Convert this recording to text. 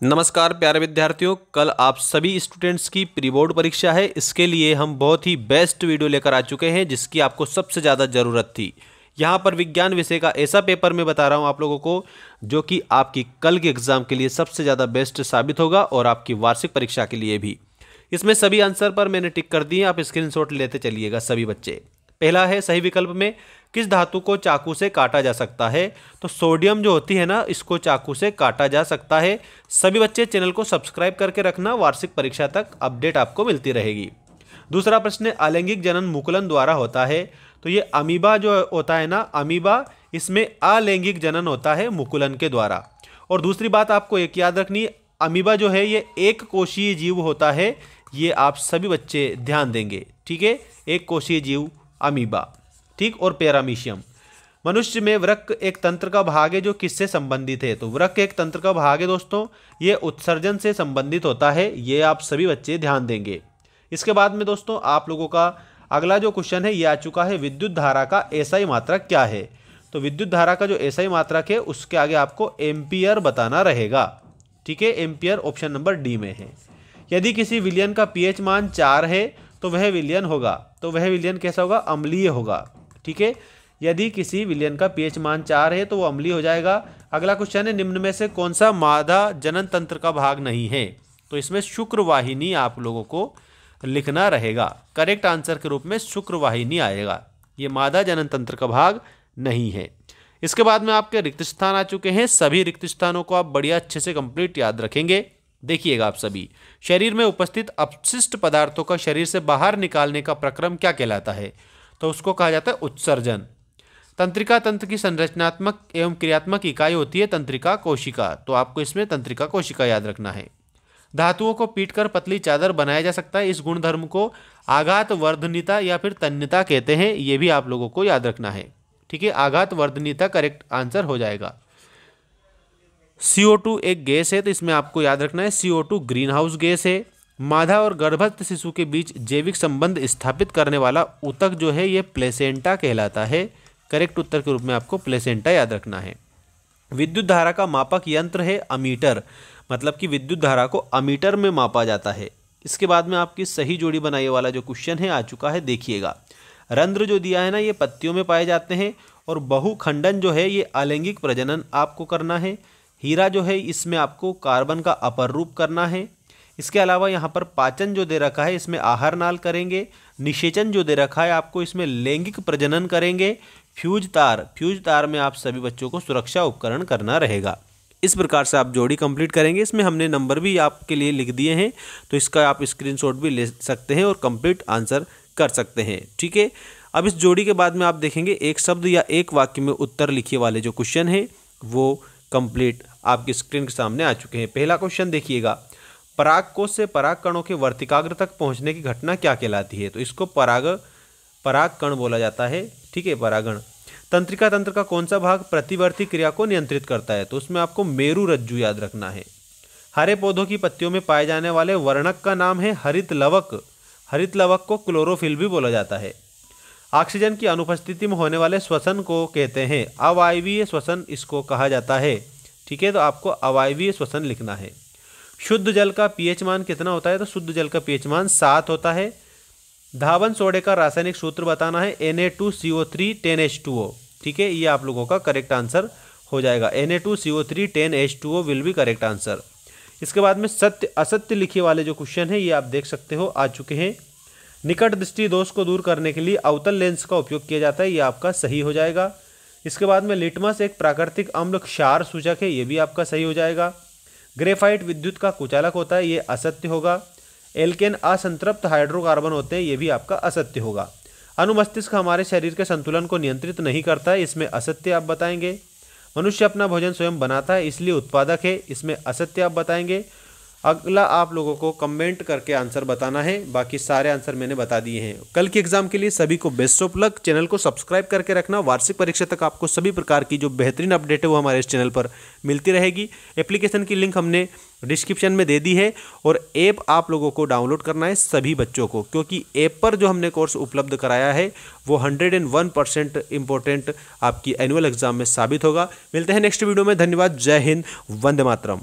नमस्कार प्यारे विद्यार्थियों, कल आप सभी स्टूडेंट्स की प्री बोर्ड परीक्षा है। इसके लिए हम बहुत ही बेस्ट वीडियो लेकर आ चुके हैं जिसकी आपको सबसे ज़्यादा ज़रूरत थी। यहाँ पर विज्ञान विषय का ऐसा पेपर मैं बता रहा हूँ आप लोगों को जो कि आपकी कल के एग्ज़ाम के लिए सबसे ज़्यादा बेस्ट साबित होगा और आपकी वार्षिक परीक्षा के लिए भी। इसमें सभी आंसर पर मैंने टिक कर दिए, आप स्क्रीनशॉट लेते चलिएगा सभी बच्चे। पहला है सही विकल्प में किस धातु को चाकू से काटा जा सकता है। तो सोडियम जो होती है ना, इसको चाकू से काटा जा सकता है। सभी बच्चे चैनल को सब्सक्राइब करके रखना, वार्षिक परीक्षा तक अपडेट आपको मिलती रहेगी। दूसरा प्रश्न है अलैंगिक जनन मुकुलन द्वारा होता है। तो ये अमीबा जो होता है ना, अमीबा, इसमें अलैंगिक जनन होता है मुकुलन के द्वारा। और दूसरी बात आपको एक याद रखनी है, अमीबा जो है ये एक कोशीय जीव होता है। ये आप सभी बच्चे ध्यान देंगे, ठीक है। एक कोशीय जीव अमीबा, ठीक। और पैरामीशियम, मनुष्य में वृक्क एक तंत्र का भाग है जो किससे संबंधित है। तो वृक्क एक तंत्र का भाग है दोस्तों, ये उत्सर्जन से संबंधित होता है। ये आप सभी बच्चे ध्यान देंगे। इसके बाद में दोस्तों आप लोगों का अगला जो क्वेश्चन है ये आ चुका है, विद्युत धारा का एसआई मात्रक क्या है। तो विद्युत धारा का जो एसआई मात्रक है उसके आगे आपको एम्पियर बताना रहेगा, ठीक है। एम्पियर ऑप्शन नंबर डी में है। यदि किसी विलयन का पीएच मान 4 है तो वह विलयन होगा। तो वह विलयन कैसा होगा? अम्लीय होगा, ठीक है। यदि किसी विलयन का पीएच मान 4 है तो वो अम्लीय हो जाएगा। अगला क्वेश्चन है निम्न में से कौन सा मादा जनन तंत्र का भाग नहीं है। तो इसमें शुक्रवाहिनी आप लोगों को लिखना रहेगा। करेक्ट आंसर के रूप में शुक्रवाहिनी आएगा, ये मादा जनन तंत्र का भाग नहीं है। इसके बाद में आपके रिक्त स्थान आ चुके हैं। सभी रिक्त स्थानों को आप बढ़िया अच्छे से कंप्लीट याद रखेंगे। देखिएगा आप सभी, शरीर में उपस्थित अपशिष्ट पदार्थों का शरीर से बाहर निकालने का प्रक्रम क्या कहलाता है। तो उसको कहा जाता है उत्सर्जन। तंत्रिका तंत्र की संरचनात्मक एवं क्रियात्मक इकाई होती है तंत्रिका कोशिका। तो आपको इसमें तंत्रिका कोशिका याद रखना है। धातुओं को पीटकर पतली चादर बनाया जा सकता है। इस गुणधर्म को आघात वर्धनीयता या फिर तन्यता कहते हैं। ये भी आप लोगों को याद रखना है, ठीक है। आघात वर्धनीयता करेक्ट आंसर हो जाएगा। CO2 एक गैस है, तो इसमें आपको याद रखना है CO2 ग्रीन हाउस गैस है। मादा और गर्भस्थ शिशु के बीच जैविक संबंध स्थापित करने वाला ऊतक जो है ये प्लेसेंटा कहलाता है। करेक्ट उत्तर के रूप में आपको प्लेसेंटा याद रखना है। विद्युत धारा का मापक यंत्र है अमीटर, मतलब कि विद्युत धारा को अमीटर में मापा जाता है। इसके बाद में आपकी सही जोड़ी बनाए वाला जो क्वेश्चन है आ चुका है। देखिएगा, रंध्र जो दिया है ना ये पत्तियों में पाए जाते हैं और बहुखंडन जो है ये अलैंगिक प्रजनन आपको करना है। हीरा जो है इसमें आपको कार्बन का अपर रूप करना है। इसके अलावा यहाँ पर पाचन जो दे रखा है इसमें आहार नाल करेंगे। निषेचन जो दे रखा है आपको इसमें लैंगिक प्रजनन करेंगे। फ्यूज तार में आप सभी बच्चों को सुरक्षा उपकरण करना रहेगा। इस प्रकार से आप जोड़ी कंप्लीट करेंगे। इसमें हमने नंबर भी आपके लिए लिख दिए हैं, तो इसका आप स्क्रीनशॉट भी ले सकते हैं और कंप्लीट आंसर कर सकते हैं, ठीक है। अब इस जोड़ी के बाद में आप देखेंगे एक शब्द या एक वाक्य में उत्तर लिखिए वाले जो क्वेश्चन है वो कंप्लीट आपकी स्क्रीन के सामने आ चुके हैं। पहला क्वेश्चन देखिएगा, परागकोश से पराग कणों के वर्तिकाग्र तक पहुंचने की घटना क्या कहलाती है। तो इसको परागकण बोला जाता है, ठीक है, परागण। तंत्रिका तंत्र का कौन सा भाग प्रतिवर्ती क्रिया को नियंत्रित करता है। तो उसमें आपको मेरु रज्जु याद रखना है। हरे पौधों की पत्तियों में पाए जाने वाले वर्णक का नाम है हरित लवक। हरित लवक को क्लोरोफिल भी बोला जाता है। ऑक्सीजन की अनुपस्थिति में होने वाले श्वसन को कहते हैं अवायवीय श्वसन, इसको कहा जाता है, ठीक है। तो आपको अवायवीय श्वसन लिखना है। शुद्ध जल का पीएच मान कितना होता है। तो शुद्ध जल का पीएच मान 7 होता है। धावन सोडे का रासायनिक सूत्र बताना है Na2CO3 10H2O, ठीक है। ये आप लोगों का करेक्ट आंसर हो जाएगा। Na2CO3 10H2O will be correct answer. इसके बाद में सत्य असत्य लिखिए वाले जो क्वेश्चन है ये आप देख सकते हो आ चुके हैं। निकट दृष्टि दोष को दूर करने के लिए अवतल लेंस का उपयोग किया जाता है, ये आपका सही हो जाएगा। इसके बाद में लिटमस एक प्राकृतिक अम्ल क्षार सूचक है, ये भी आपका सही हो जाएगा। ग्रेफाइट विद्युत का कुचालक होता है, ये असत्य होगा। एल्केन असंतृप्त हाइड्रोकार्बन होते हैं, ये भी आपका असत्य होगा। अनुमस्तिष्क हमारे शरीर के संतुलन को नियंत्रित नहीं करता है, इसमें असत्य आप बताएंगे। मनुष्य अपना भोजन स्वयं बनाता है इसलिए उत्पादक है, इसमें असत्य आप बताएंगे। अगला आप लोगों को कमेंट करके आंसर बताना है। बाकी सारे आंसर मैंने बता दिए हैं। कल के एग्जाम के लिए सभी को बेस्ट ऑफ लक। चैनल को सब्सक्राइब करके रखना। वार्षिक परीक्षा तक आपको सभी प्रकार की जो बेहतरीन अपडेट है वो हमारे इस चैनल पर मिलती रहेगी। एप्लीकेशन की लिंक हमने डिस्क्रिप्शन में दे दी है और ऐप आप लोगों को डाउनलोड करना है सभी बच्चों को, क्योंकि ऐप पर जो हमने कोर्स उपलब्ध कराया है वो 101% इंपॉर्टेंट आपकी एनुअल एग्जाम में साबित होगा। मिलते हैं नेक्स्ट वीडियो में। धन्यवाद। जय हिंद, वंदे मातरम।